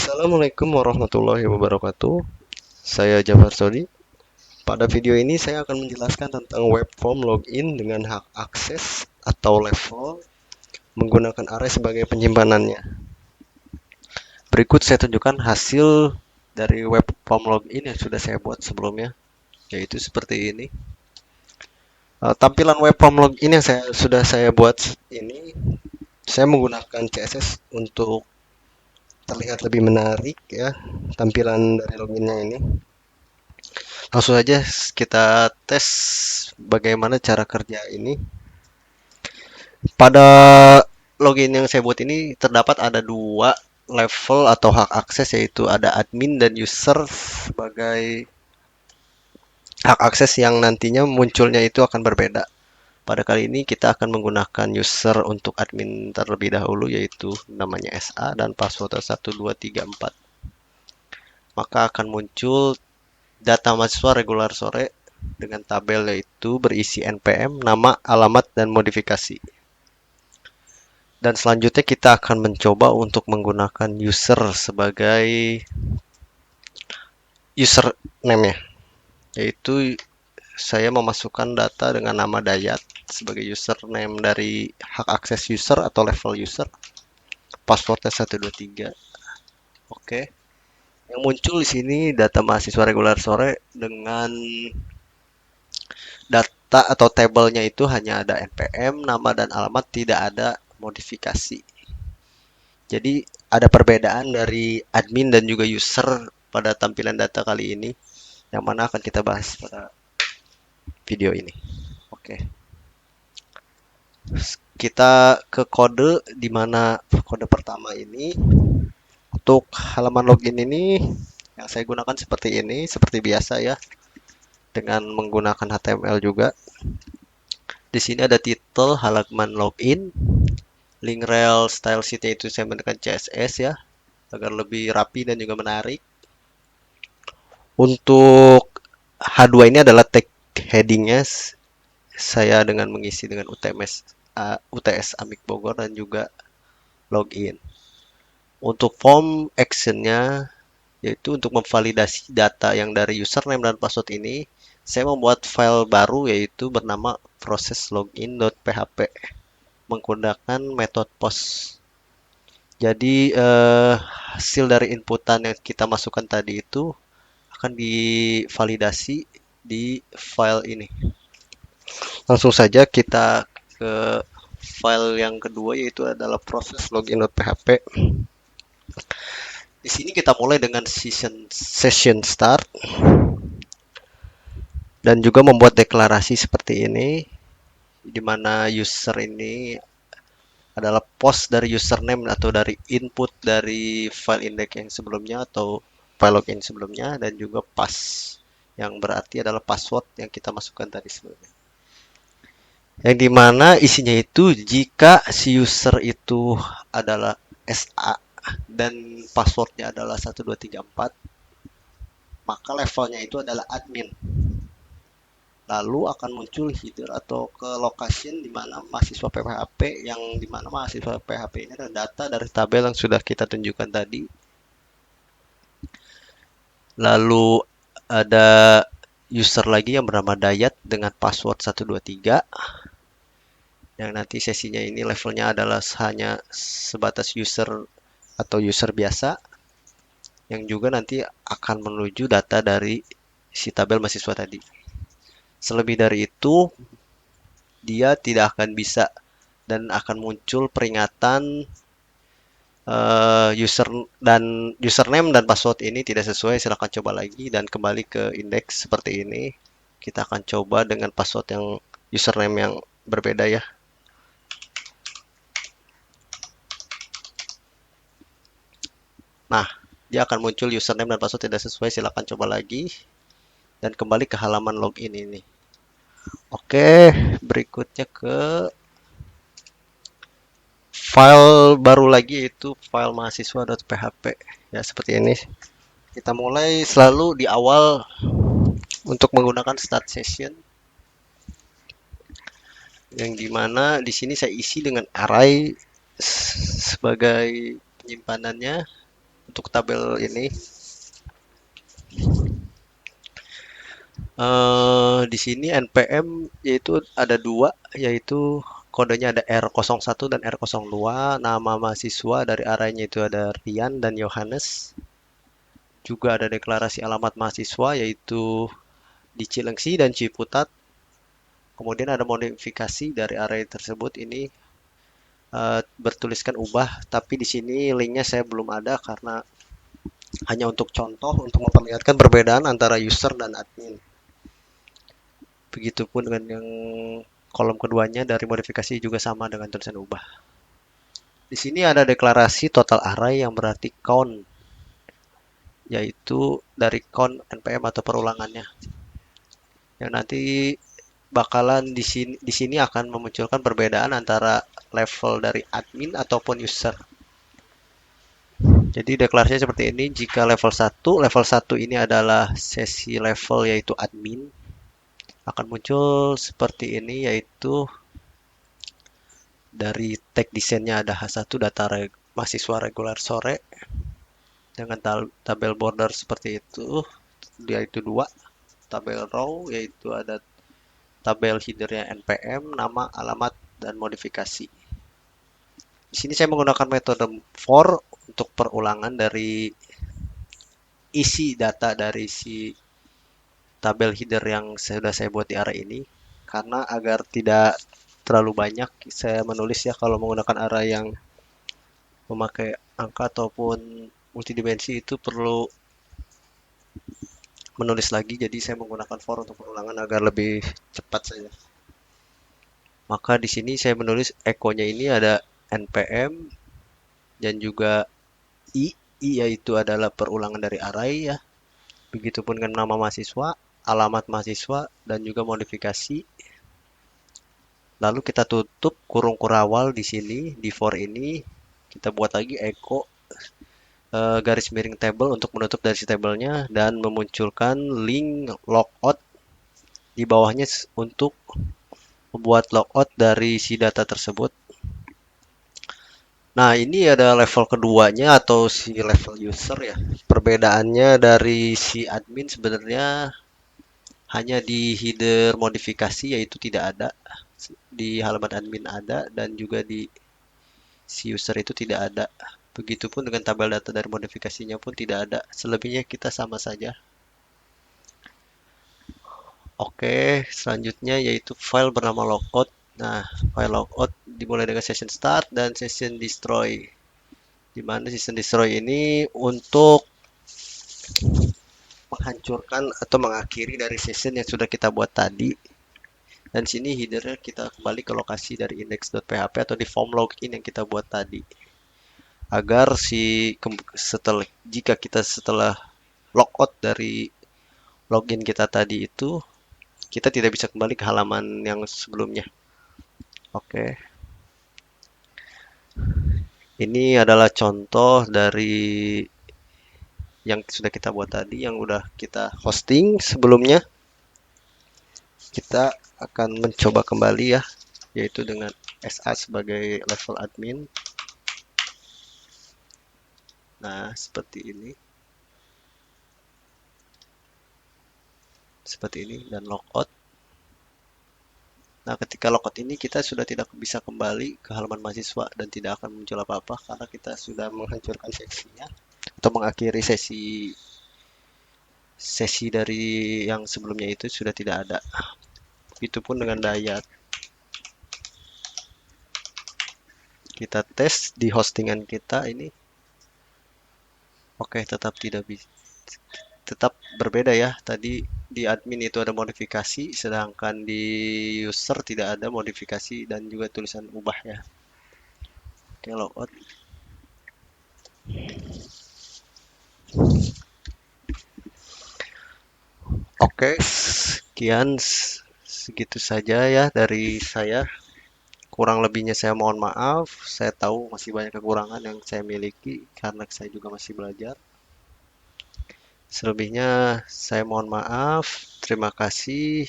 Assalamualaikum warahmatullahi wabarakatuh. Saya Jafar Sodi. Pada video ini saya akan menjelaskan tentang web form login dengan hak akses atau level menggunakan array sebagai penyimpanannya. Berikut saya tunjukkan hasil dari web form login yang sudah saya buat sebelumnya, yaitu seperti ini. Tampilan web form login yang sudah saya buat ini, saya menggunakan CSS untuk terlihat lebih menarik ya tampilan dari loginnya ini. Langsung saja kita tes bagaimana cara kerja ini. Pada login yang saya buat ini terdapat ada dua level atau hak akses, yaitu ada admin dan user sebagai hak akses yang nantinya munculnya itu akan berbeda. Pada kali ini kita akan menggunakan user untuk admin terlebih dahulu, yaitu namanya SA dan passwordnya 1234. Maka akan muncul data mahasiswa regular sore dengan tabel yaitu berisi NPM, nama, alamat, dan modifikasi. Dan selanjutnya kita akan mencoba untuk menggunakan user sebagai username-nya, yaitu saya memasukkan data dengan nama Dayat sebagai username dari hak akses user atau level user, passwordnya 123. Oke. Yang muncul di sini data mahasiswa regular sore dengan data atau tabelnya itu hanya ada NPM, nama dan alamat, tidak ada modifikasi. Jadi ada perbedaan dari admin dan juga user pada tampilan data kali ini, yang mana akan kita bahas pada video ini. Oke. Kita ke kode, di mana kode pertama ini untuk halaman login ini yang saya gunakan seperti ini, seperti biasa ya, dengan menggunakan HTML juga. Di sini ada title halaman login, link rel style sheet itu saya menggunakan CSS ya, agar lebih rapi dan juga menarik. Untuk H2 ini adalah tag headingnya, saya dengan mengisi dengan UTS Amik Bogor dan juga login. Untuk form actionnya, yaitu untuk memvalidasi data yang dari username dan password ini, saya membuat file baru yaitu bernama processlogin.php menggunakan metode post. Jadi hasil dari inputan yang kita masukkan tadi itu akan divalidasi di file ini. Langsung saja kita ke file yang kedua, yaitu adalah processlogin.php. Di sini kita mulai dengan session start dan juga membuat deklarasi seperti ini, di mana user ini adalah post dari username atau dari input dari file index yang sebelumnya atau file login sebelumnya, dan juga pass yang berarti adalah password yang kita masukkan tadi sebelumnya. Yang dimana isinya itu jika si user itu adalah SA dan passwordnya adalah 1234, maka levelnya itu adalah admin. Lalu akan muncul header atau ke location di mana mahasiswa PHP, yang di mana mahasiswa PHP ini adalah data dari tabel yang sudah kita tunjukkan tadi. Lalu ada user lagi yang bernama Dayat dengan password 123, yang nanti sesinya ini levelnya adalah hanya sebatas user atau user biasa, yang juga nanti akan menuju data dari si tabel mahasiswa tadi. Selebih dari itu, dia tidak akan bisa dan akan muncul peringatan username dan password ini tidak sesuai. Silahkan coba lagi dan kembali ke indeks seperti ini. Kita akan coba dengan password yang username yang berbeda ya. Nah, dia akan muncul username dan password tidak sesuai. Silahkan coba lagi dan kembali ke halaman login ini. Oke, berikutnya ke file baru lagi, yaitu file mahasiswa.php ya, seperti ini. Kita mulai selalu di awal untuk menggunakan start session, yang dimana di sini saya isi dengan array sebagai penyimpanannya. untuk tabel ini. Di sini NPM yaitu ada dua, yaitu kodenya ada R01 dan R02. Nama mahasiswa dari arahnya itu ada Rian dan Yohanes. Juga ada deklarasi alamat mahasiswa yaitu di Cilengsi dan Ciputat. Kemudian ada modifikasi dari area tersebut ini bertuliskan ubah, tapi di sini linknya saya belum ada karena hanya untuk contoh untuk memperlihatkan perbedaan antara user dan admin. Begitupun dengan yang kolom keduanya dari modifikasi juga sama dengan tulisan ubah. Di sini ada deklarasi total array yang berarti count, yaitu dari count npm atau perulangannya. Yang nanti bakalan di sini akan memunculkan perbedaan antara level dari admin ataupun user. Jadi deklarasinya seperti ini, jika level 1 ini adalah sesi level yaitu admin, akan muncul seperti ini, yaitu dari tag desainnya ada H1 data mahasiswa reguler sore dengan tabel border seperti itu, yaitu 2 tabel row, yaitu ada tabel headernya npm, nama, alamat, dan modifikasi. Di sini saya menggunakan metode for untuk perulangan dari isi data dari si tabel header yang sudah saya buat di array ini, karena agar tidak terlalu banyak saya menulis ya, kalau menggunakan array yang memakai angka ataupun multidimensi itu perlu menulis lagi, jadi saya menggunakan for untuk perulangan agar lebih cepat saja. Maka di sini saya menulis echo-nya ini ada npm dan juga i yaitu adalah perulangan dari array ya. Begitupun dengan nama mahasiswa, alamat mahasiswa, dan juga modifikasi. Lalu kita tutup kurung kurawal di sini, di for ini. Kita buat lagi echo garis miring table untuk menutup dari si tabelnya dan memunculkan link logout di bawahnya untuk membuat logout dari si data tersebut. Nah, ini ada level keduanya atau si level user ya. Perbedaannya dari si admin sebenarnya hanya di header modifikasi, yaitu tidak ada. Di halaman admin ada dan juga di si user itu tidak ada. Begitupun dengan tabel data dari modifikasinya pun tidak ada. Selebihnya kita sama saja. Oke, selanjutnya yaitu file bernama logout. Nah, file logout dimulai dengan session start dan session destroy. Di mana session destroy ini untuk menghancurkan atau mengakhiri dari session yang sudah kita buat tadi. Dan sini headernya kita kembali ke lokasi dari index.php atau di form login yang kita buat tadi. Agar jika kita setelah logout dari login kita tadi itu, kita tidak bisa kembali ke halaman yang sebelumnya. Oke. Ini adalah contoh dari yang sudah kita buat tadi, yang udah kita hosting sebelumnya. Kita akan mencoba kembali ya, yaitu dengan SA sebagai level admin. Nah, seperti ini. Seperti ini, dan logout. Nah, ketika logout ini kita sudah tidak bisa kembali ke halaman mahasiswa dan tidak akan muncul apa-apa karena kita sudah menghancurkan sesinya atau mengakhiri sesi dari yang sebelumnya itu sudah tidak ada. Begitupun dengan Dayat. Kita tes di hostingan kita ini. Oke, tetap berbeda ya. Tadi di admin itu ada modifikasi, sedangkan di user tidak ada modifikasi dan juga tulisan ubah ya. Oke, logout. Oke, sekian segitu saja ya dari saya. Kurang lebihnya saya mohon maaf. Saya tahu masih banyak kekurangan yang saya miliki karena saya juga masih belajar. Selebihnya saya mohon maaf. Terima kasih.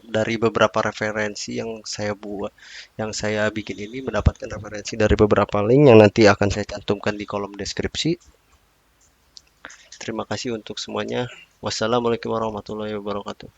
dari beberapa referensi yang saya buat, yang saya bikin ini mendapatkan referensi dari beberapa link yang nanti akan saya cantumkan di kolom deskripsi. Terima kasih untuk semuanya. Wassalamualaikum warahmatullahi wabarakatuh.